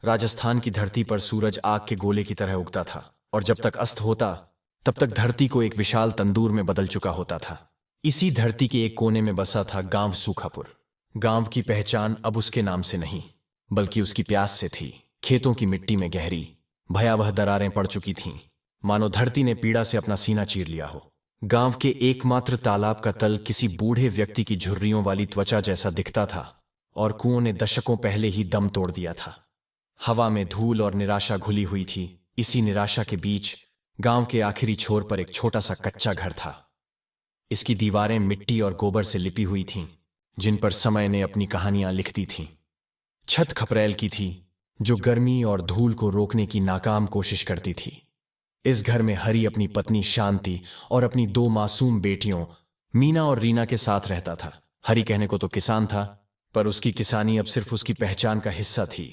राजस्थान की धरती पर सूरज आग के गोले की तरह उगता था और जब तक अस्त होता तब तक धरती को एक विशाल तंदूर में बदल चुका होता था। इसी धरती के एक कोने में बसा था गांव सूखापुर। गांव की पहचान अब उसके नाम से नहीं बल्कि उसकी प्यास से थी। खेतों की मिट्टी में गहरी भयावह दरारें पड़ चुकी थीं, मानो धरती ने पीड़ा से अपना सीना चीर लिया हो। गांव के एकमात्र तालाब का तल किसी बूढ़े व्यक्ति की झुर्रियों वाली त्वचा जैसा दिखता था और कुओं ने दशकों पहले ही दम तोड़ दिया था। हवा में धूल और निराशा घुली हुई थी। इसी निराशा के बीच गांव के आखिरी छोर पर एक छोटा सा कच्चा घर था। इसकी दीवारें मिट्टी और गोबर से लिपी हुई थीं, जिन पर समय ने अपनी कहानियां लिख दी थीं। छत खपरेल की थी, जो गर्मी और धूल को रोकने की नाकाम कोशिश करती थी। इस घर में हरी अपनी पत्नी शांति और अपनी दो मासूम बेटियों मीना और रीना के साथ रहता था। हरी कहने को तो किसान था, पर उसकी किसानी अब सिर्फ उसकी पहचान का हिस्सा थी,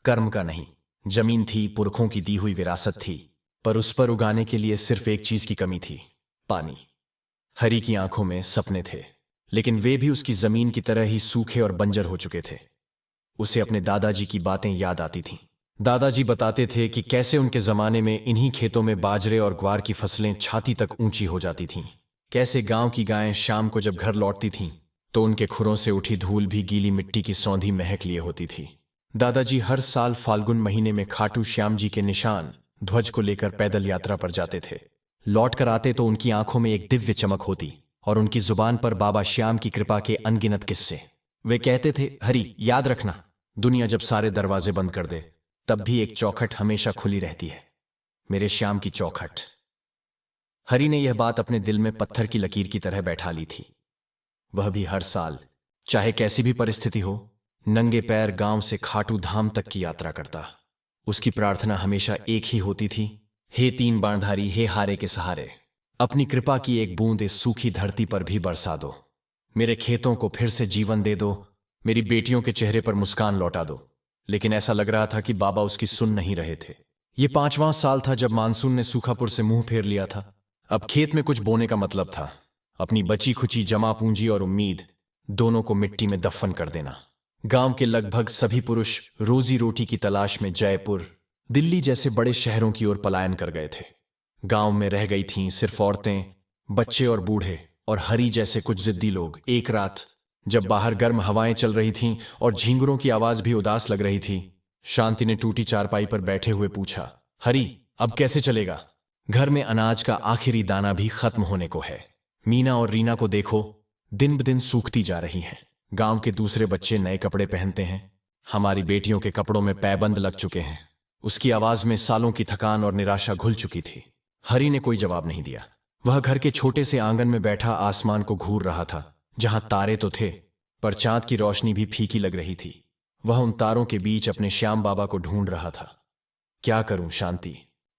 कर्म का नहीं। जमीन थी, पुरखों की दी हुई विरासत थी, पर उस पर उगाने के लिए सिर्फ एक चीज की कमी थी, पानी। हरी की आंखों में सपने थे, लेकिन वे भी उसकी जमीन की तरह ही सूखे और बंजर हो चुके थे। उसे अपने दादाजी की बातें याद आती थीं। दादाजी बताते थे कि कैसे उनके जमाने में इन्हीं खेतों में बाजरे और ग्वार की फसलें छाती तक ऊंची हो जाती थीं। कैसे गांव की गायें शाम को जब घर लौटती थीं तो उनके खुरों से उठी धूल भी गीली मिट्टी की सौंधी महक लिए होती थी। दादाजी हर साल फाल्गुन महीने में खाटू श्याम जी के निशान ध्वज को लेकर पैदल यात्रा पर जाते थे। लौट कर आते तो उनकी आंखों में एक दिव्य चमक होती और उनकी जुबान पर बाबा श्याम की कृपा के अनगिनत किस्से। वे कहते थे, हरी याद रखना, दुनिया जब सारे दरवाजे बंद कर दे तब भी एक चौखट हमेशा खुली रहती है, मेरे श्याम की चौखट। हरी ने यह बात अपने दिल में पत्थर की लकीर की तरह बैठा ली थी। वह भी हर साल, चाहे कैसी भी परिस्थिति हो, नंगे पैर गांव से खाटू धाम तक की यात्रा करता। उसकी प्रार्थना हमेशा एक ही होती थी, हे तीन बाणधारी, हे हारे के सहारे, अपनी कृपा की एक बूंद इस सूखी धरती पर भी बरसा दो। मेरे खेतों को फिर से जीवन दे दो, मेरी बेटियों के चेहरे पर मुस्कान लौटा दो। लेकिन ऐसा लग रहा था कि बाबा उसकी सुन नहीं रहे थे। ये 5वां साल था जब मानसून ने सूखापुर से मुंह फेर लिया था। अब खेत में कुछ बोने का मतलब था अपनी बची खुची जमा पूंजी और उम्मीद दोनों को मिट्टी में दफन कर देना। गांव के लगभग सभी पुरुष रोजी रोटी की तलाश में जयपुर, दिल्ली जैसे बड़े शहरों की ओर पलायन कर गए थे। गांव में रह गई थीं सिर्फ औरतें, बच्चे और बूढ़े और हरी जैसे कुछ जिद्दी लोग। एक रात जब बाहर गर्म हवाएं चल रही थीं और झींगुरों की आवाज भी उदास लग रही थी, शांति ने टूटी चारपाई पर बैठे हुए पूछा, हरी अब कैसे चलेगा? घर में अनाज का आखिरी दाना भी खत्म होने को है। मीना और रीना को देखो, दिन ब दिन सूखती जा रही हैं। गांव के दूसरे बच्चे नए कपड़े पहनते हैं, हमारी बेटियों के कपड़ों में पैबंद लग चुके हैं। उसकी आवाज में सालों की थकान और निराशा घुल चुकी थी। हरी ने कोई जवाब नहीं दिया। वह घर के छोटे से आंगन में बैठा आसमान को घूर रहा था, जहां तारे तो थे पर चांद की रोशनी भी फीकी लग रही थी। वह उन तारों के बीच अपने श्याम बाबा को ढूंढ रहा था। क्या करूं शांति,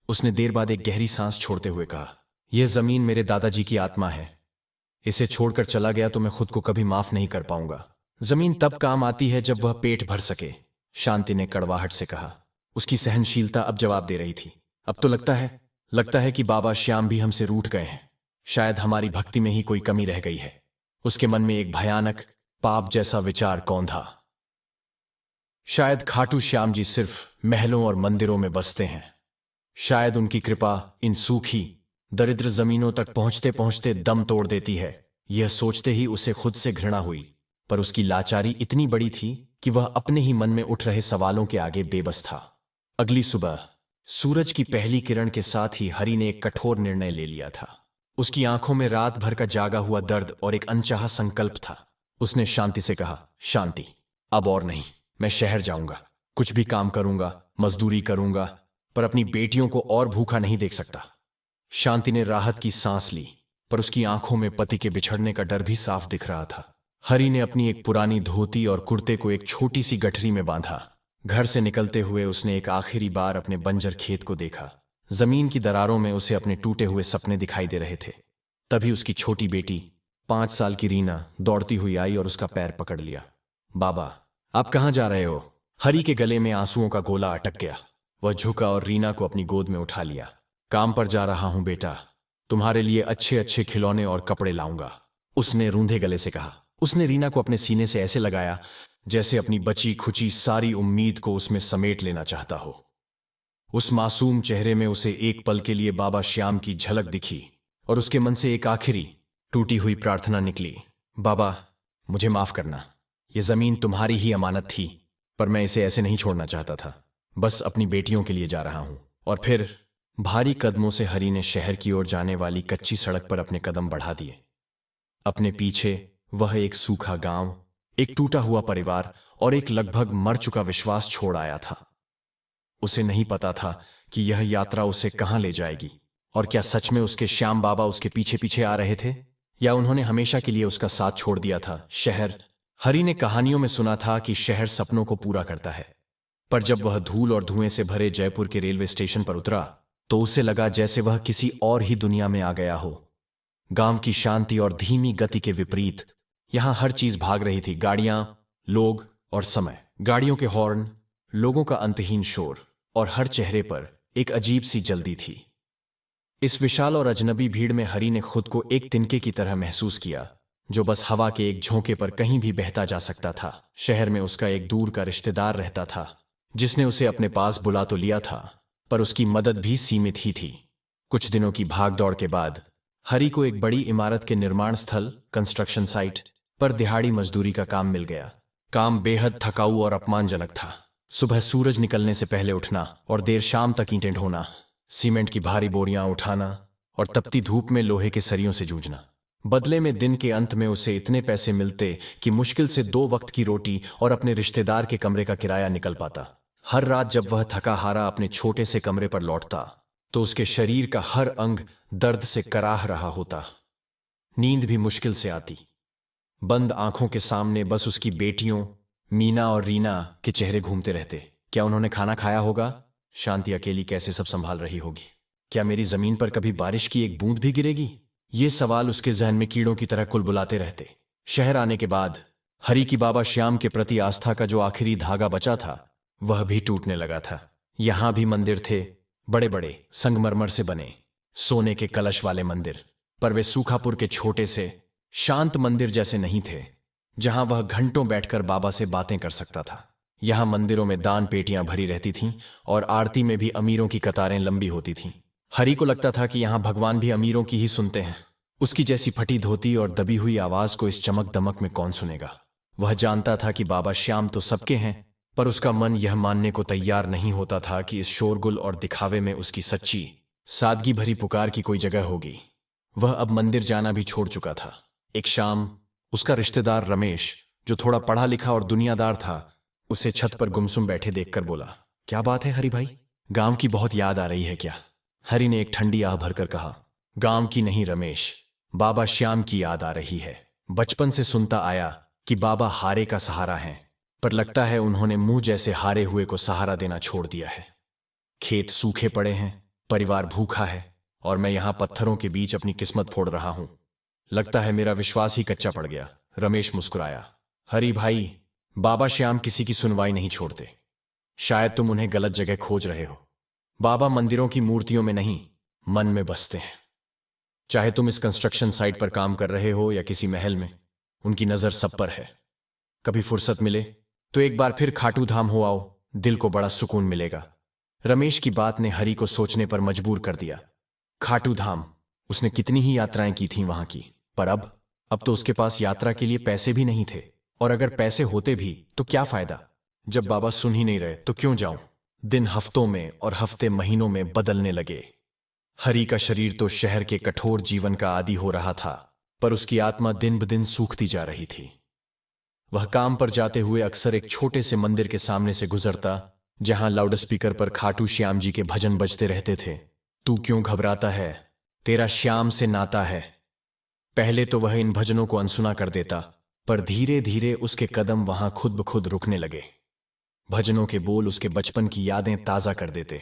उसने देर बाद एक गहरी सांस छोड़ते हुए कहा। यह जमीन मेरे दादाजी की आत्मा है, इसे छोड़कर चला गया तो मैं खुद को कभी माफ नहीं कर पाऊंगा। जमीन तब काम आती है जब वह पेट भर सके, शांति ने कड़वाहट से कहा। उसकी सहनशीलता अब जवाब दे रही थी। अब तो लगता है कि बाबा श्याम भी हमसे रूठ गए हैं। शायद हमारी भक्ति में ही कोई कमी रह गई है। उसके मन में एक भयानक पाप जैसा विचार कौंधा। शायद खाटू श्याम जी सिर्फ महलों और मंदिरों में बसते हैं। शायद उनकी कृपा इन सूखी दरिद्र जमीनों तक पहुंचते पहुंचते दम तोड़ देती है। यह सोचते ही उसे खुद से घृणा हुई, पर उसकी लाचारी इतनी बड़ी थी कि वह अपने ही मन में उठ रहे सवालों के आगे बेबस था। अगली सुबह सूरज की पहली किरण के साथ ही हरी ने एक कठोर निर्णय ले लिया था। उसकी आंखों में रात भर का जागा हुआ दर्द और एक अनचाहा संकल्प था। उसने शांति से कहा, शांति अब और नहीं, मैं शहर जाऊंगा, कुछ भी काम करूंगा, मजदूरी करूंगा, पर अपनी बेटियों को और भूखा नहीं देख सकता। शांति ने राहत की सांस ली, पर उसकी आंखों में पति के बिछड़ने का डर भी साफ दिख रहा था। हरी ने अपनी एक पुरानी धोती और कुर्ते को एक छोटी सी गठरी में बांधा। घर से निकलते हुए उसने एक आखिरी बार अपने बंजर खेत को देखा। जमीन की दरारों में उसे अपने टूटे हुए सपने दिखाई दे रहे थे। तभी उसकी छोटी बेटी 5 साल की रीना दौड़ती हुई आई और उसका पैर पकड़ लिया। बाबा आप कहां जा रहे हो? हरी के गले में आंसुओं का गोला अटक गया। वह झुका और रीना को अपनी गोद में उठा लिया। काम पर जा रहा हूं बेटा, तुम्हारे लिए अच्छे अच्छे खिलौने और कपड़े लाऊंगा, उसने रूंधे गले से कहा। उसने रीना को अपने सीने से ऐसे लगाया जैसे अपनी बची खुची सारी उम्मीद को उसमें समेट लेना चाहता हो। उस मासूम चेहरे में उसे एक पल के लिए बाबा श्याम की झलक दिखी और उसके मन से एक आखिरी टूटी हुई प्रार्थना निकली, बाबा, मुझे माफ करना। यह जमीन तुम्हारी ही अमानत थी, पर मैं इसे ऐसे नहीं छोड़ना चाहता था। बस अपनी बेटियों के लिए जा रहा हूं। और फिर भारी कदमों से हरी ने शहर की ओर जाने वाली कच्ची सड़क पर अपने कदम बढ़ा दिए। अपने पीछे वह एक सूखा गांव, एक टूटा हुआ परिवार और एक लगभग मर चुका विश्वास छोड़ आया था। उसे नहीं पता था कि यह यात्रा उसे कहां ले जाएगी, और क्या सच में उसके श्याम बाबा उसके पीछे पीछे आ रहे थे, या उन्होंने हमेशा के लिए उसका साथ छोड़ दिया था। शहर, हरी ने कहानियों में सुना था कि शहर सपनों को पूरा करता है, पर जब वह धूल और धुएं से भरे जयपुर के रेलवे स्टेशन पर उतरा तो उसे लगा जैसे वह किसी और ही दुनिया में आ गया हो। गांव की शांति और धीमी गति के विपरीत यहां हर चीज भाग रही थी, गाड़ियां, लोग और समय। गाड़ियों के हॉर्न, लोगों का अंतहीन शोर और हर चेहरे पर एक अजीब सी जल्दी थी। इस विशाल और अजनबी भीड़ में हरी ने खुद को एक तिनके की तरह महसूस किया, जो बस हवा के एक झोंके पर कहीं भी बहता जा सकता था। शहर में उसका एक दूर का रिश्तेदार रहता था, जिसने उसे अपने पास बुला तो लिया था, पर उसकी मदद भी सीमित ही थी। कुछ दिनों की भागदौड़ के बाद हरी को एक बड़ी इमारत के निर्माण स्थल, कंस्ट्रक्शन साइट पर दिहाड़ी मजदूरी का काम मिल गया। काम बेहद थकाऊ और अपमानजनक था। सुबह सूरज निकलने से पहले उठना और देर शाम तक ईंटें ढोना, सीमेंट की भारी बोरियां उठाना और तपती धूप में लोहे के सरियों से जूझना। बदले में दिन के अंत में उसे इतने पैसे मिलते कि मुश्किल से 2 वक्त की रोटी और अपने रिश्तेदार के कमरे का किराया निकल पाता। हर रात जब वह थका हारा अपने छोटे से कमरे पर लौटता तो उसके शरीर का हर अंग दर्द से कराह रहा होता। नींद भी मुश्किल से आती। बंद आंखों के सामने बस उसकी बेटियों मीना और रीना के चेहरे घूमते रहते। क्या उन्होंने खाना खाया होगा? शांति अकेली कैसे सब संभाल रही होगी? क्या मेरी जमीन पर कभी बारिश की एक बूंद भी गिरेगी? ये सवाल उसके जहन में कीड़ों की तरह कुलबुलाते रहते। शहर आने के बाद हरी की बाबा श्याम के प्रति आस्था का जो आखिरी धागा बचा था वह भी टूटने लगा था। यहां भी मंदिर थे, बड़े बड़े संगमरमर से बने सोने के कलश वाले मंदिर, पर वे सूखापुर के छोटे से शांत मंदिर जैसे नहीं थे, जहां वह घंटों बैठकर बाबा से बातें कर सकता था। यहां मंदिरों में दान पेटियां भरी रहती थीं और आरती में भी अमीरों की कतारें लंबी होती थीं। हरी को लगता था कि यहां भगवान भी अमीरों की ही सुनते हैं। उसकी जैसी फटी धोती और दबी हुई आवाज को इस चमक दमक में कौन सुनेगा? वह जानता था कि बाबा श्याम तो सबके हैं, पर उसका मन यह मानने को तैयार नहीं होता था कि इस शोरगुल और दिखावे में उसकी सच्ची सादगी भरी पुकार की कोई जगह होगी। वह अब मंदिर जाना भी छोड़ चुका था। एक शाम उसका रिश्तेदार रमेश, जो थोड़ा पढ़ा लिखा और दुनियादार था, उसे छत पर गुमसुम बैठे देखकर बोला, क्या बात है हरी भाई, गांव की बहुत याद आ रही है क्या? हरी ने एक ठंडी आह भरकर कहा, गांव की नहीं रमेश, बाबा श्याम की याद आ रही है। बचपन से सुनता आया कि बाबा हारे का सहारा हैं, पर लगता है उन्होंने मुंह जैसे हारे हुए को सहारा देना छोड़ दिया है। खेत सूखे पड़े हैं, परिवार भूखा है, और मैं यहां पत्थरों के बीच अपनी किस्मत फोड़ रहा हूं। लगता है मेरा विश्वास ही कच्चा पड़ गया। रमेश मुस्कुराया, हरी भाई, बाबा श्याम किसी की सुनवाई नहीं छोड़ते। शायद तुम उन्हें गलत जगह खोज रहे हो। बाबा मंदिरों की मूर्तियों में नहीं, मन में बसते हैं। चाहे तुम इस कंस्ट्रक्शन साइट पर काम कर रहे हो या किसी महल में, उनकी नजर सब पर है। कभी फुर्सत मिले तो एक बार फिर खाटू धाम हो आओ, दिल को बड़ा सुकून मिलेगा। रमेश की बात ने हरी को सोचने पर मजबूर कर दिया। खाटू धाम, उसने कितनी ही यात्राएं की थीं वहां की, पर अब तो उसके पास यात्रा के लिए पैसे भी नहीं थे। और अगर पैसे होते भी तो क्या फायदा, जब बाबा सुन ही नहीं रहे तो क्यों जाऊं? दिन हफ्तों में और हफ्ते महीनों में बदलने लगे। हरी का शरीर तो शहर के कठोर जीवन का आदी हो रहा था, पर उसकी आत्मा दिन ब दिन सूखती जा रही थी। वह काम पर जाते हुए अक्सर एक छोटे से मंदिर के सामने से गुजरता, जहां लाउडस्पीकर पर खाटू श्याम जी के भजन बजते रहते थे। तू क्यों घबराता है, तेरा श्याम से नाता है। पहले तो वह इन भजनों को अनसुना कर देता, पर धीरे धीरे उसके कदम वहां खुद ब खुद रुकने लगे। भजनों के बोल उसके बचपन की यादें ताजा कर देते।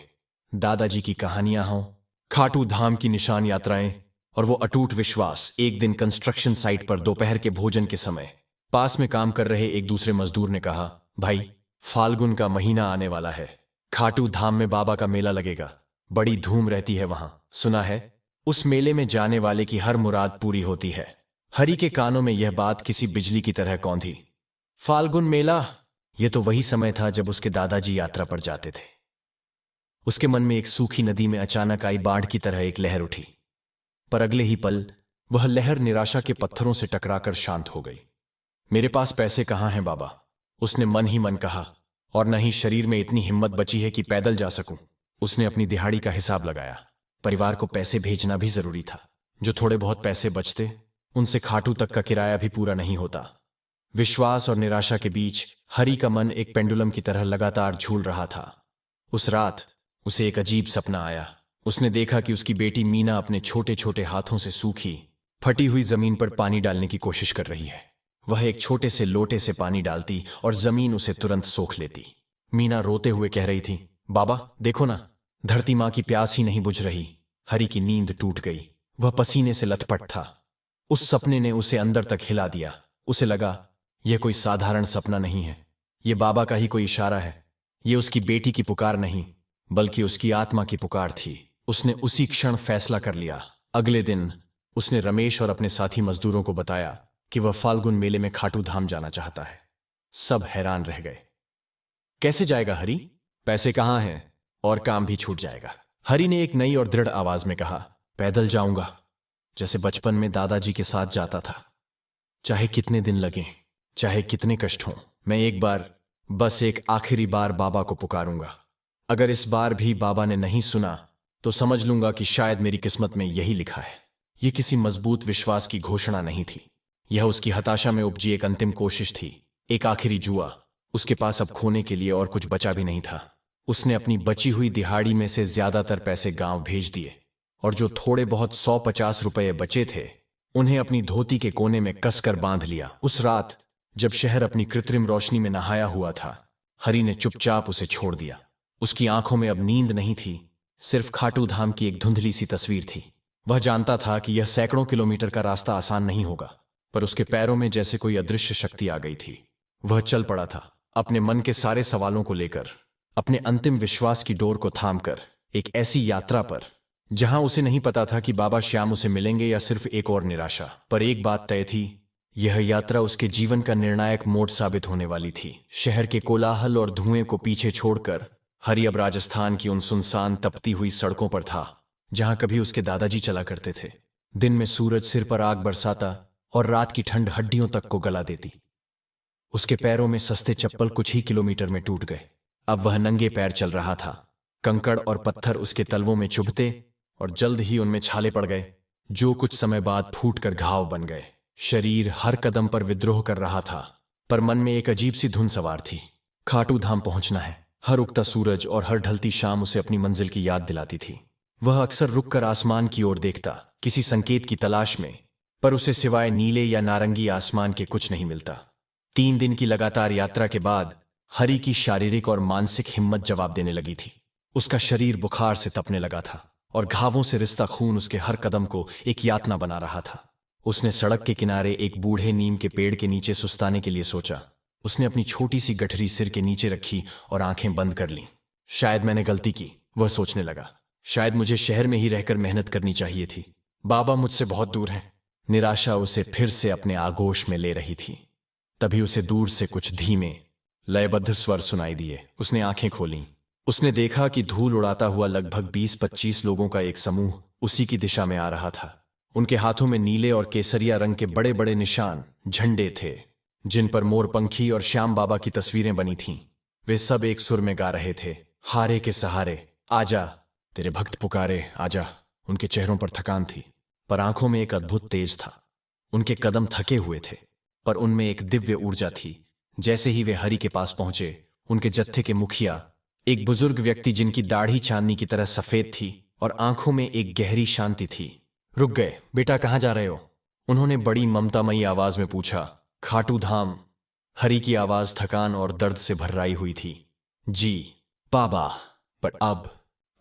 दादाजी की कहानियां हों, खाटू धाम की निशान यात्राएं, और वो अटूट विश्वास। एक दिन कंस्ट्रक्शन साइट पर दोपहर के भोजन के समय पास में काम कर रहे एक दूसरे मजदूर ने कहा, भाई, फाल्गुन का महीना आने वाला है, खाटू धाम में बाबा का मेला लगेगा, बड़ी धूम रहती है वहां, सुना है? उस मेले में जाने वाले की हर मुराद पूरी होती है। हरी के कानों में यह बात किसी बिजली की तरह कौंधी। फाल्गुन मेला। यह तो वही समय था जब उसके दादाजी यात्रा पर जाते थे। उसके मन में एक सूखी नदी में अचानक आई बाढ़ की तरह एक लहर उठी, पर अगले ही पल वह लहर निराशा के पत्थरों से टकराकर शांत हो गई। मेरे पास पैसे कहाँ हैं बाबा, उसने मन ही मन कहा, और न ही शरीर में इतनी हिम्मत बची है कि पैदल जा सकूं। उसने अपनी दिहाड़ी का हिसाब लगाया। परिवार को पैसे भेजना भी जरूरी था। जो थोड़े बहुत पैसे बचते उनसे खाटू तक का किराया भी पूरा नहीं होता। विश्वास और निराशा के बीच हरी का मन एक पेंडुलम की तरह लगातार झूल रहा था। उस रात उसे एक अजीब सपना आया। उसने देखा कि उसकी बेटी मीना अपने छोटे छोटे हाथों से सूखी फटी हुई जमीन पर पानी डालने की कोशिश कर रही है। वह एक छोटे से लोटे से पानी डालती और जमीन उसे तुरंत सोख लेती। मीना रोते हुए कह रही थी, बाबा देखो ना, धरती मां की प्यास ही नहीं बुझ रही। हरी की नींद टूट गई। वह पसीने से लथपथ था। उस सपने ने उसे अंदर तक हिला दिया। उसे लगा यह कोई साधारण सपना नहीं है, यह बाबा का ही कोई इशारा है। यह उसकी बेटी की पुकार नहीं, बल्कि उसकी आत्मा की पुकार थी। उसने उसी क्षण फैसला कर लिया। अगले दिन उसने रमेश और अपने साथी मजदूरों को बताया कि वह फाल्गुन मेले में खाटू धाम जाना चाहता है। सब हैरान रह गए। कैसे जाएगा हरी? पैसे कहाँ हैं? और काम भी छूट जाएगा। हरी ने एक नई और दृढ़ आवाज में कहा, पैदल जाऊंगा, जैसे बचपन में दादाजी के साथ जाता था। चाहे कितने दिन लगे, चाहे कितने कष्ट हों, मैं एक बार, बस एक आखिरी बार बाबा को पुकारूंगा। अगर इस बार भी बाबा ने नहीं सुना तो समझ लूंगा कि शायद मेरी किस्मत में यही लिखा है। यह किसी मजबूत विश्वास की घोषणा नहीं थी। यह उसकी हताशा में उपजी एक अंतिम कोशिश थी, एक आखिरी जुआ। उसके पास अब खोने के लिए और कुछ बचा भी नहीं था। उसने अपनी बची हुई दिहाड़ी में से ज्यादातर पैसे गांव भेज दिए, और जो थोड़े बहुत 150 रुपये बचे थे उन्हें अपनी धोती के कोने में कसकर बांध लिया। उस रात जब शहर अपनी कृत्रिम रोशनी में नहाया हुआ था, हरी ने चुपचाप उसे छोड़ दिया। उसकी आंखों में अब नींद नहीं थी, सिर्फ खाटू धाम की एक धुंधली सी तस्वीर थी। वह जानता था कि यह सैकड़ों किलोमीटर का रास्ता आसान नहीं होगा, पर उसके पैरों में जैसे कोई अदृश्य शक्ति आ गई थी। वह चल पड़ा था, अपने मन के सारे सवालों को लेकर, अपने अंतिम विश्वास की डोर को थामकर, एक ऐसी यात्रा पर जहां उसे नहीं पता था कि बाबा श्याम उसे मिलेंगे या सिर्फ एक और निराशा। पर एक बात तय थी, यह यात्रा उसके जीवन का निर्णायक मोड़ साबित होने वाली थी। शहर के कोलाहल और धुएं को पीछे छोड़कर हरी अब राजस्थान की उन सुनसान तपती हुई सड़कों पर था जहां कभी उसके दादाजी चला करते थे। दिन में सूरज सिर पर आग बरसाता और रात की ठंड हड्डियों तक को गला देती। उसके पैरों में सस्ते चप्पल कुछ ही किलोमीटर में टूट गए। अब वह नंगे पैर चल रहा था। कंकड़ और पत्थर उसके तलवों में चुभते और जल्द ही उनमें छाले पड़ गए, जो कुछ समय बाद फूटकर घाव बन गए। शरीर हर कदम पर विद्रोह कर रहा था, पर मन में एक अजीब सी धुन सवार थी। खाटू धाम पहुंचना है। हर उगता सूरज और हर ढलती शाम उसे अपनी मंजिल की याद दिलाती थी। वह अक्सर रुककर आसमान की ओर देखता, किसी संकेत की तलाश में, पर उसे सिवाय नीले या नारंगी आसमान के कुछ नहीं मिलता। 3 दिन की लगातार यात्रा के बाद हरी की शारीरिक और मानसिक हिम्मत जवाब देने लगी थी। उसका शरीर बुखार से तपने लगा था और घावों से रिसता खून उसके हर कदम को एक यातना बना रहा था। उसने सड़क के किनारे एक बूढ़े नीम के पेड़ के नीचे सुस्ताने के लिए सोचा। उसने अपनी छोटी सी गठरी सिर के नीचे रखी और आंखें बंद कर लीं। शायद मैंने गलती की, वह सोचने लगा। शायद मुझे शहर में ही रहकर मेहनत करनी चाहिए थी। बाबा मुझसे बहुत दूर हैं। निराशा उसे फिर से अपने आगोश में ले रही थी। तभी उसे दूर से कुछ धीमे लयबद्ध स्वर सुनाई दिए। उसने आंखें खोलीं। उसने देखा कि धूल उड़ाता हुआ लगभग 20-25 लोगों का एक समूह उसी की दिशा में आ रहा था। उनके हाथों में नीले और केसरिया रंग के बड़े बड़े निशान, झंडे थे, जिन पर मोरपंखी और श्याम बाबा की तस्वीरें बनी थीं। वे सब एक सुर में गा रहे थे, हारे के सहारे आजा, तेरे भक्त पुकारे आजा। उनके चेहरों पर थकान थी, पर आंखों में एक अद्भुत तेज था। उनके कदम थके हुए थे, पर उनमें एक दिव्य ऊर्जा थी। जैसे ही वे हरि के पास पहुंचे, उनके जत्थे के मुखिया, एक बुजुर्ग व्यक्ति जिनकी दाढ़ी चांदनी की तरह सफेद थी और आंखों में एक गहरी शांति थी, रुक गए। बेटा कहाँ जा रहे हो? उन्होंने बड़ी ममतामयी आवाज में पूछा। खाटू धाम। हरि की आवाज थकान और दर्द से भर्राई हुई थी। जी बाबा, पर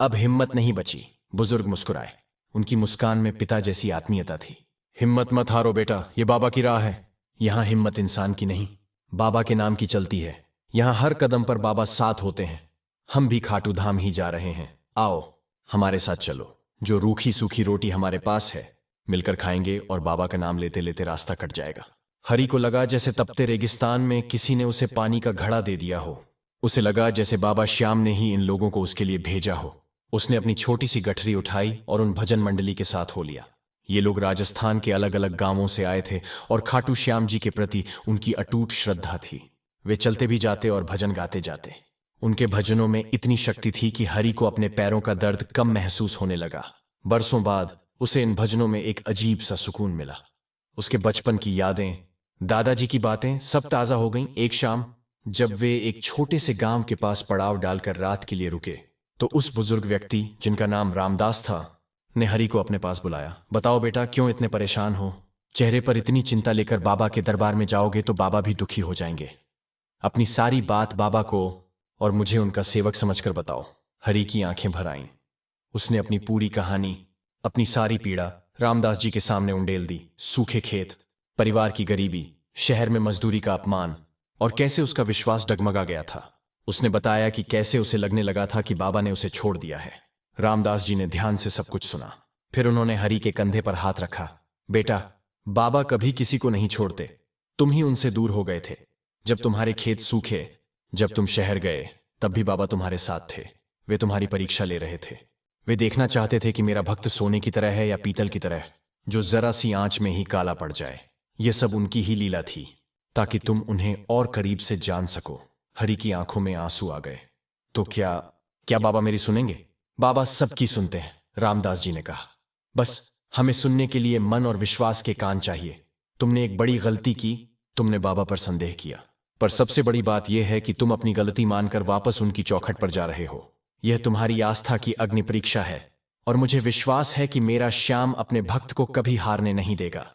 अब हिम्मत नहीं बची। बुजुर्ग मुस्कुराए। उनकी मुस्कान में पिता जैसी आत्मीयता थी। हिम्मत मत हारो बेटा, ये बाबा की राह है। यहां हिम्मत इंसान की नहीं, बाबा के नाम की चलती है। यहां हर कदम पर बाबा साथ होते हैं। हम भी खाटू धाम ही जा रहे हैं। आओ हमारे साथ चलो। जो रूखी सूखी रोटी हमारे पास है, मिलकर खाएंगे और बाबा का नाम लेते लेते रास्ता कट जाएगा। हरि को लगा जैसे तपते रेगिस्तान में किसी ने उसे पानी का घड़ा दे दिया हो। उसे लगा जैसे बाबा श्याम ने ही इन लोगों को उसके लिए भेजा हो। उसने अपनी छोटी सी गठरी उठाई और उन भजन मंडली के साथ हो लिया। ये लोग राजस्थान के अलग अलग गांवों से आए थे और खाटू श्याम जी के प्रति उनकी अटूट श्रद्धा थी। वे चलते भी जाते और भजन गाते जाते। उनके भजनों में इतनी शक्ति थी कि हरि को अपने पैरों का दर्द कम महसूस होने लगा। बरसों बाद उसे इन भजनों में एक अजीब सा सुकून मिला। उसके बचपन की यादें, दादाजी की बातें सब ताजा हो गईं। एक शाम जब वे एक छोटे से गांव के पास पड़ाव डालकर रात के लिए रुके, तो उस बुजुर्ग व्यक्ति जिनका नाम रामदास था ने हरि को अपने पास बुलाया। बताओ बेटा, क्यों इतने परेशान हो? चेहरे पर इतनी चिंता लेकर बाबा के दरबार में जाओगे तो बाबा भी दुखी हो जाएंगे। अपनी सारी बात बाबा को और मुझे उनका सेवक समझकर बताओ। हरि की आंखें भर आईं। उसने अपनी पूरी कहानी, अपनी सारी पीड़ा रामदास जी के सामने उंडेल दी। सूखे खेत, परिवार की गरीबी, शहर में मजदूरी का अपमान और कैसे उसका विश्वास डगमगा गया था। उसने बताया कि कैसे उसे लगने लगा था कि बाबा ने उसे छोड़ दिया है। रामदास जी ने ध्यान से सब कुछ सुना। फिर उन्होंने हरि के कंधे पर हाथ रखा। बेटा, बाबा कभी किसी को नहीं छोड़ते। तुम ही उनसे दूर हो गए थे। जब तुम्हारे खेत सूखे, जब तुम शहर गए, तब भी बाबा तुम्हारे साथ थे। वे तुम्हारी परीक्षा ले रहे थे। वे देखना चाहते थे कि मेरा भक्त सोने की तरह है या पीतल की तरह, जो जरा सी आंच में ही काला पड़ जाए। यह सब उनकी ही लीला थी, ताकि तुम उन्हें और करीब से जान सको। हरि की आंखों में आंसू आ गए। तो क्या क्या बाबा मेरी सुनेंगे? बाबा सबकी सुनते हैं, रामदास जी ने कहा। बस हमें सुनने के लिए मन और विश्वास के कान चाहिए। तुमने एक बड़ी गलती की, तुमने बाबा पर संदेह किया। पर सबसे बड़ी बात यह है कि तुम अपनी गलती मानकर वापस उनकी चौखट पर जा रहे हो। यह तुम्हारी आस्था की अग्नि परीक्षा है और मुझे विश्वास है कि मेरा श्याम अपने भक्त को कभी हारने नहीं देगा।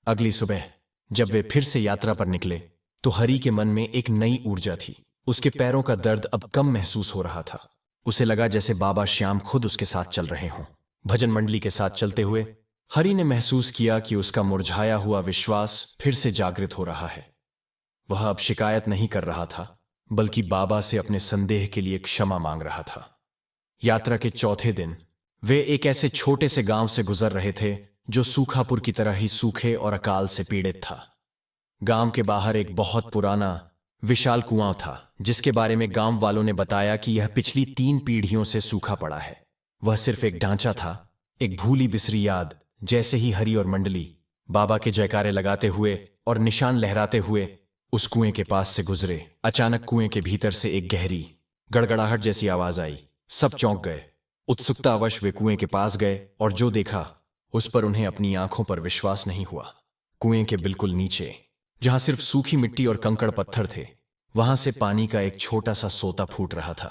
अगली सुबह जब वे फिर से यात्रा पर निकले तो हरि के मन में एक नई ऊर्जा थी। उसके पैरों का दर्द अब कम महसूस हो रहा था। उसे लगा जैसे बाबा श्याम खुद उसके साथ चल रहे हों। भजन मंडली के साथ चलते हुए हरि ने महसूस किया कि उसका मुरझाया हुआ विश्वास फिर से जागृत हो रहा है। वह अब शिकायत नहीं कर रहा था, बल्कि बाबा से अपने संदेह के लिए क्षमा मांग रहा था। यात्रा के चौथे दिन वे एक ऐसे छोटे से गांव से गुजर रहे थे जो सूखापुर की तरह ही सूखे और अकाल से पीड़ित था। गांव के बाहर एक बहुत पुराना विशाल कुआं था, जिसके बारे में गांव वालों ने बताया कि यह पिछली 3 पीढ़ियों से सूखा पड़ा है। वह सिर्फ एक ढांचा था, एक भूली बिसरी याद। जैसे ही हरि और मंडली बाबा के जयकारे लगाते हुए और निशान लहराते हुए उस कुएं के पास से गुजरे, अचानक कुएं के भीतर से एक गहरी गड़गड़ाहट जैसी आवाज आई। सब चौंक गए। उत्सुकतावश वे कुएं के पास गए और जो देखा उस पर उन्हें अपनी आंखों पर विश्वास नहीं हुआ। कुएं के बिल्कुल नीचे, जहां सिर्फ सूखी मिट्टी और कंकड़ पत्थर थे, वहां से पानी का एक छोटा सा सोता फूट रहा था।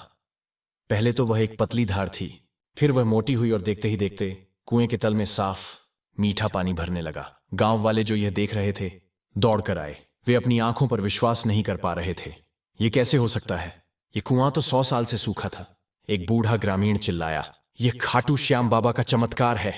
पहले तो वह एक पतली धार थी, फिर वह मोटी हुई और देखते ही देखते कुएं के तल में साफ मीठा पानी भरने लगा। गांव वाले जो यह देख रहे थे दौड़कर आए। वे अपनी आंखों पर विश्वास नहीं कर पा रहे थे। यह कैसे हो सकता है? यह कुआं तो 100 साल से सूखा था। एक बूढ़ा ग्रामीण चिल्लाया, यह खाटू श्याम बाबा का चमत्कार है।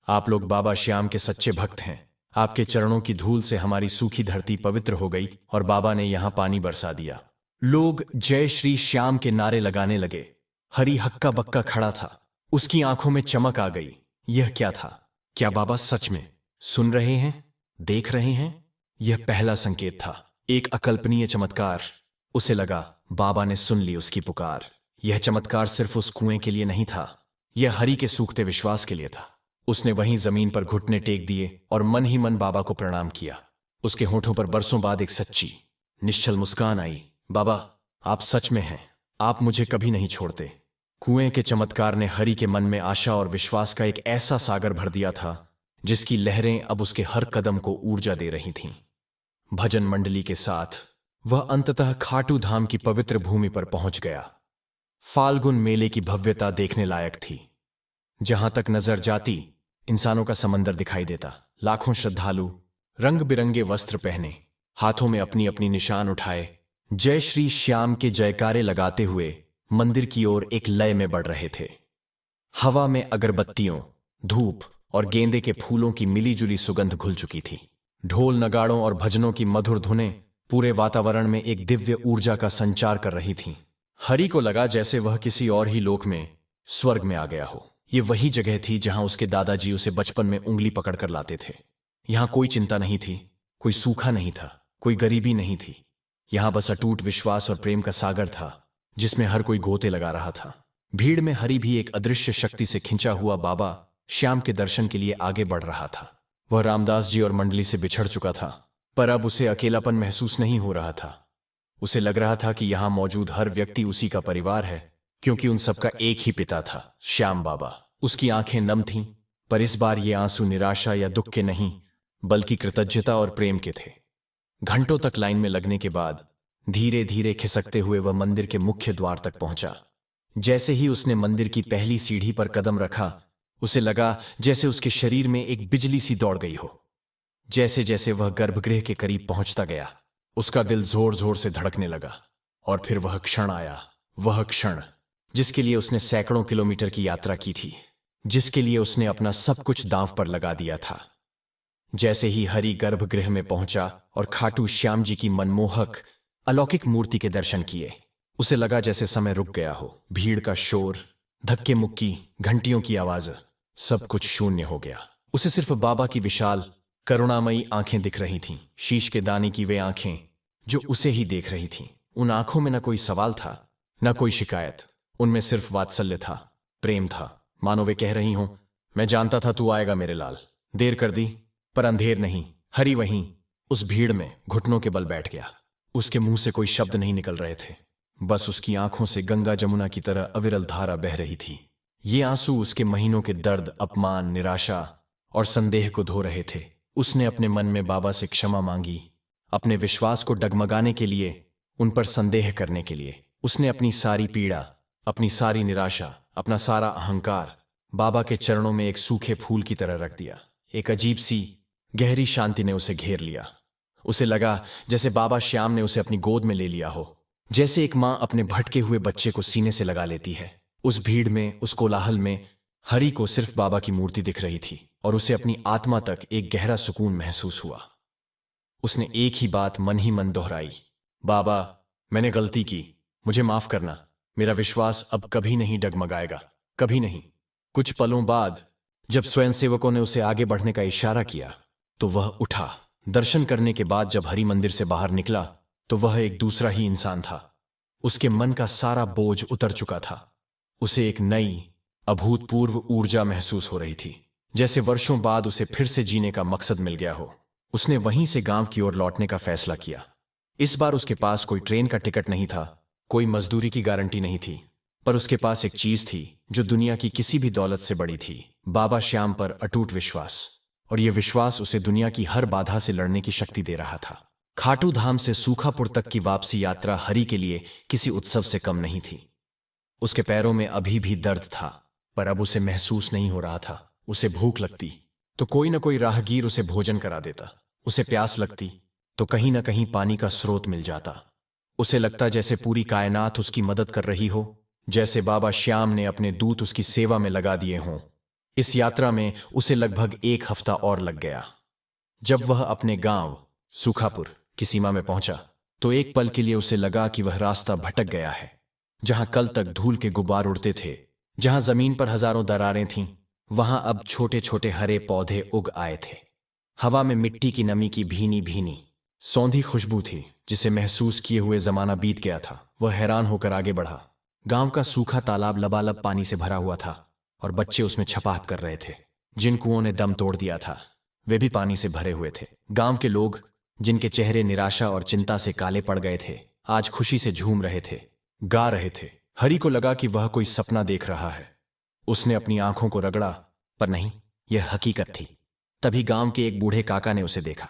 आप लोग बाबा श्याम के सच्चे भक्त हैं। आपके चरणों की धूल से हमारी सूखी धरती पवित्र हो गई और बाबा ने यहां पानी बरसा दिया। लोग जय श्री श्याम के नारे लगाने लगे। हरि हक्का बक्का खड़ा था। उसकी आंखों में चमक आ गई। यह क्या था? क्या बाबा सच में सुन रहे हैं, देख रहे हैं? यह पहला संकेत था, एक अकल्पनीय चमत्कार। उसे लगा बाबा ने सुन ली उसकी पुकार। यह चमत्कार सिर्फ उस कुएं के लिए नहीं था, यह हरि के सूखते विश्वास के लिए था। उसने वहीं जमीन पर घुटने टेक दिए और मन ही मन बाबा को प्रणाम किया। उसके होठों पर बरसों बाद एक सच्ची, निश्चल मुस्कान आई। बाबा, आप सच में हैं, आप मुझे कभी नहीं छोड़ते। कुएं के चमत्कार ने हरि के मन में आशा और विश्वास का एक ऐसा सागर भर दिया था, जिसकी लहरें अब उसके हर कदम को ऊर्जा दे रही थीं। भजन मंडली के साथ वह अंततः खाटू धाम की पवित्र भूमि पर पहुंच गया। फाल्गुन मेले की भव्यता देखने लायक थी। जहां तक नजर जाती इंसानों का समंदर दिखाई देता। लाखों श्रद्धालु रंग बिरंगे वस्त्र पहने, हाथों में अपनी अपनी निशान उठाए, जय श्री श्याम के जयकारे लगाते हुए मंदिर की ओर एक लय में बढ़ रहे थे। हवा में अगरबत्तियों, धूप और गेंदे के फूलों की मिलीजुली सुगंध घुल चुकी थी। ढोल नगाड़ों और भजनों की मधुर धुनें पूरे वातावरण में एक दिव्य ऊर्जा का संचार कर रही थीं। हरि को लगा जैसे वह किसी और ही लोक में, स्वर्ग में आ गया हो। ये वही जगह थी जहां उसके दादाजी उसे बचपन में उंगली पकड़कर लाते थे। यहां कोई चिंता नहीं थी, कोई सूखा नहीं था, कोई गरीबी नहीं थी। यहां बस अटूट विश्वास और प्रेम का सागर था, जिसमें हर कोई गोते लगा रहा था। भीड़ में हरि भी एक अदृश्य शक्ति से खिंचा हुआ बाबा श्याम के दर्शन के लिए आगे बढ़ रहा था। वह रामदास जी और मंडली से बिछड़ चुका था, पर अब उसे अकेलापन महसूस नहीं हो रहा था। उसे लग रहा था कि यहां मौजूद हर व्यक्ति उसी का परिवार है, क्योंकि उन सबका एक ही पिता था, श्याम बाबा। उसकी आंखें नम थीं, पर इस बार ये आंसू निराशा या दुख के नहीं, बल्कि कृतज्ञता और प्रेम के थे। घंटों तक लाइन में लगने के बाद धीरे धीरे खिसकते हुए वह मंदिर के मुख्य द्वार तक पहुंचा। जैसे ही उसने मंदिर की पहली सीढ़ी पर कदम रखा, उसे लगा जैसे उसके शरीर में एक बिजली सी दौड़ गई हो। जैसे जैसे वह गर्भगृह के करीब पहुंचता गया, उसका दिल जोर जोर से धड़कने लगा। और फिर वह क्षण आया, वह क्षण जिसके लिए उसने सैकड़ों किलोमीटर की यात्रा की थी, जिसके लिए उसने अपना सब कुछ दांव पर लगा दिया था। जैसे ही हरि गर्भगृह में पहुंचा और खाटू श्याम जी की मनमोहक अलौकिक मूर्ति के दर्शन किए, उसे लगा जैसे समय रुक गया हो। भीड़ का शोर, धक्के मुक्की, घंटियों की आवाज, सब कुछ शून्य हो गया। उसे सिर्फ बाबा की विशाल करुणामयी आंखें दिख रही थीं, शीश के दाने की वे आंखें जो उसे ही देख रही थीं। उन आंखों में न कोई सवाल था, न कोई शिकायत, उनमें सिर्फ वात्सल्य था, प्रेम था। मानो वे कह रही हों, मैं जानता था तू आएगा मेरे लाल, देर कर दी पर अंधेर नहीं। हरि वहीं उस भीड़ में घुटनों के बल बैठ गया। उसके मुंह से कोई शब्द नहीं निकल रहे थे, बस उसकी आंखों से गंगा जमुना की तरह अविरल धारा बह रही थी। ये आंसू उसके महीनों के दर्द, अपमान, निराशा और संदेह को धो रहे थे। उसने अपने मन में बाबा से क्षमा मांगी, अपने विश्वास को डगमगाने के लिए, उन पर संदेह करने के लिए। उसने अपनी सारी पीड़ा, अपनी सारी निराशा, अपना सारा अहंकार बाबा के चरणों में एक सूखे फूल की तरह रख दिया। एक अजीब सी गहरी शांति ने उसे घेर लिया। उसे लगा जैसे बाबा श्याम ने उसे अपनी गोद में ले लिया हो, जैसे एक मां अपने भटके हुए बच्चे को सीने से लगा लेती है। उस भीड़ में, उस कोलाहल में हरि को सिर्फ बाबा की मूर्ति दिख रही थी, और उसे अपनी आत्मा तक एक गहरा सुकून महसूस हुआ। उसने एक ही बात मन ही मन दोहराई, बाबा मैंने गलती की, मुझे माफ करना। मेरा विश्वास अब कभी नहीं डगमगाएगा, कभी नहीं। कुछ पलों बाद जब स्वयंसेवकों ने उसे आगे बढ़ने का इशारा किया, तो वह उठा। दर्शन करने के बाद जब हरि मंदिर से बाहर निकला, तो वह एक दूसरा ही इंसान था। उसके मन का सारा बोझ उतर चुका था। उसे एक नई, अभूतपूर्व ऊर्जा महसूस हो रही थी, जैसे वर्षों बाद उसे फिर से जीने का मकसद मिल गया हो। उसने वहीं से गांव की ओर लौटने का फैसला किया। इस बार उसके पास कोई ट्रेन का टिकट नहीं था, कोई मजदूरी की गारंटी नहीं थी, पर उसके पास एक चीज थी जो दुनिया की किसी भी दौलत से बड़ी थी, बाबा श्याम पर अटूट विश्वास। और यह विश्वास उसे दुनिया की हर बाधा से लड़ने की शक्ति दे रहा था। खाटू धाम से सूखापुर तक की वापसी यात्रा हरि के लिए किसी उत्सव से कम नहीं थी। उसके पैरों में अभी भी दर्द था, पर अब उसे महसूस नहीं हो रहा था। उसे भूख लगती तो कोई न कोई राहगीर उसे भोजन करा देता, उसे प्यास लगती तो कहीं न कहीं पानी का स्रोत मिल जाता। उसे लगता जैसे पूरी कायनात उसकी मदद कर रही हो, जैसे बाबा श्याम ने अपने दूत उसकी सेवा में लगा दिए हों। इस यात्रा में उसे लगभग 1 हफ्ता और लग गया। जब वह अपने गांव सूखापुर की सीमा में पहुंचा, तो एक पल के लिए उसे लगा कि वह रास्ता भटक गया है। जहां कल तक धूल के गुब्बार उड़ते थे, जहां जमीन पर हजारों दरारें थीं, वहां अब छोटे छोटे हरे पौधे उग आए थे। हवा में मिट्टी की नमी की भीनी भीनी सौंधी खुशबू थी, जिसे महसूस किए हुए जमाना बीत गया था। वह हैरान होकर आगे बढ़ा। गांव का सूखा तालाब लबालब पानी से भरा हुआ था, और बच्चे उसमें छपाक कर रहे थे। जिन कुओं ने दम तोड़ दिया था, वे भी पानी से भरे हुए थे। गांव के लोग, जिनके चेहरे निराशा और चिंता से काले पड़ गए थे, आज खुशी से झूम रहे थे, गा रहे थे। हरि को लगा कि वह कोई सपना देख रहा है। उसने अपनी आंखों को रगड़ा, पर नहीं, यह हकीकत थी। तभी गांव के एक बूढ़े काका ने उसे देखा।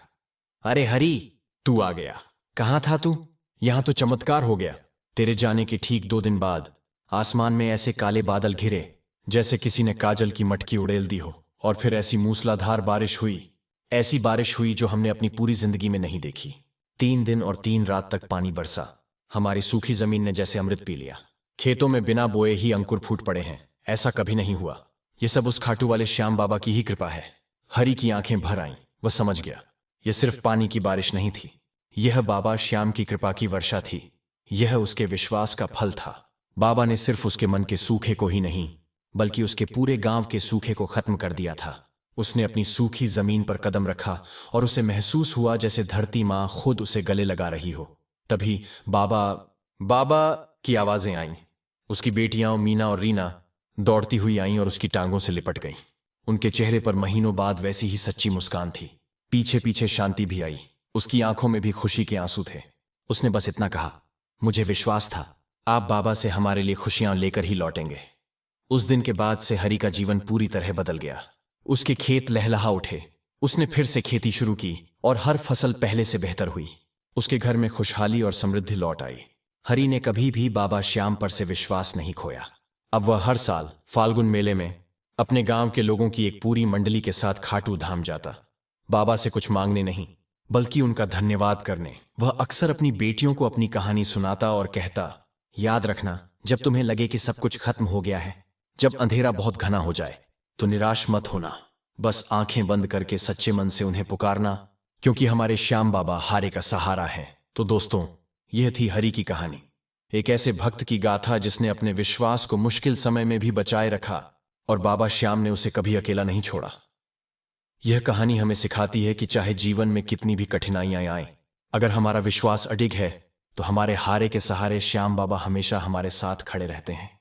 अरे हरि, तू आ गया। कहां था तू? यहां तो चमत्कार हो गया। तेरे जाने के ठीक 2 दिन बाद आसमान में ऐसे काले बादल घिरे जैसे किसी ने काजल की मटकी उड़ेल दी हो, और फिर ऐसी मूसलाधार बारिश हुई, ऐसी बारिश हुई जो हमने अपनी पूरी जिंदगी में नहीं देखी। 3 दिन और 3 रात तक पानी बरसा। हमारी सूखी जमीन ने जैसे अमृत पी लिया। खेतों में बिना बोए ही अंकुर फूट पड़े हैं। ऐसा कभी नहीं हुआ। यह सब उस खाटू वाले श्याम बाबा की ही कृपा है। हरि की आंखें भर आईं। वह समझ गया, यह सिर्फ पानी की बारिश नहीं थी, यह बाबा श्याम की कृपा की वर्षा थी। यह उसके विश्वास का फल था। बाबा ने सिर्फ उसके मन के सूखे को ही नहीं, बल्कि उसके पूरे गांव के सूखे को खत्म कर दिया था। उसने अपनी सूखी जमीन पर कदम रखा और उसे महसूस हुआ जैसे धरती माँ खुद उसे गले लगा रही हो। तभी बाबा बाबा की आवाजें आईं। उसकी बेटियां मीना और रीना दौड़ती हुई आईं और उसकी टांगों से लिपट गईं। उनके चेहरे पर महीनों बाद वैसी ही सच्ची मुस्कान थी। पीछे पीछे शांति भी आई। उसकी आंखों में भी खुशी के आंसू थे। उसने बस इतना कहा, मुझे विश्वास था आप बाबा से हमारे लिए खुशियां लेकर ही लौटेंगे। उस दिन के बाद से हरी का जीवन पूरी तरह बदल गया। उसके खेत लहलहा उठे। उसने फिर से खेती शुरू की और हर फसल पहले से बेहतर हुई। उसके घर में खुशहाली और समृद्धि लौट आई। हरी ने कभी भी बाबा श्याम पर से विश्वास नहीं खोया। अब वह हर साल फाल्गुन मेले में अपने गांव के लोगों की एक पूरी मंडली के साथ खाटू धाम जाता। बाबा से कुछ मांगने नहीं, बल्कि उनका धन्यवाद करने। वह अक्सर अपनी बेटियों को अपनी कहानी सुनाता और कहता, याद रखना, जब तुम्हें लगे कि सब कुछ खत्म हो गया है, जब अंधेरा बहुत घना हो जाए, तो निराश मत होना। बस आंखें बंद करके सच्चे मन से उन्हें पुकारना, क्योंकि हमारे श्याम बाबा हारे का सहारा हैं। तो दोस्तों, यह थी हरी की कहानी। एक ऐसे भक्त की गाथा जिसने अपने विश्वास को मुश्किल समय में भी बचाए रखा और बाबा श्याम ने उसे कभी अकेला नहीं छोड़ा। यह कहानी हमें सिखाती है कि चाहे जीवन में कितनी भी कठिनाइयां आएं, अगर हमारा विश्वास अडिग है तो हमारे हारे के सहारे श्याम बाबा हमेशा हमारे साथ खड़े रहते हैं।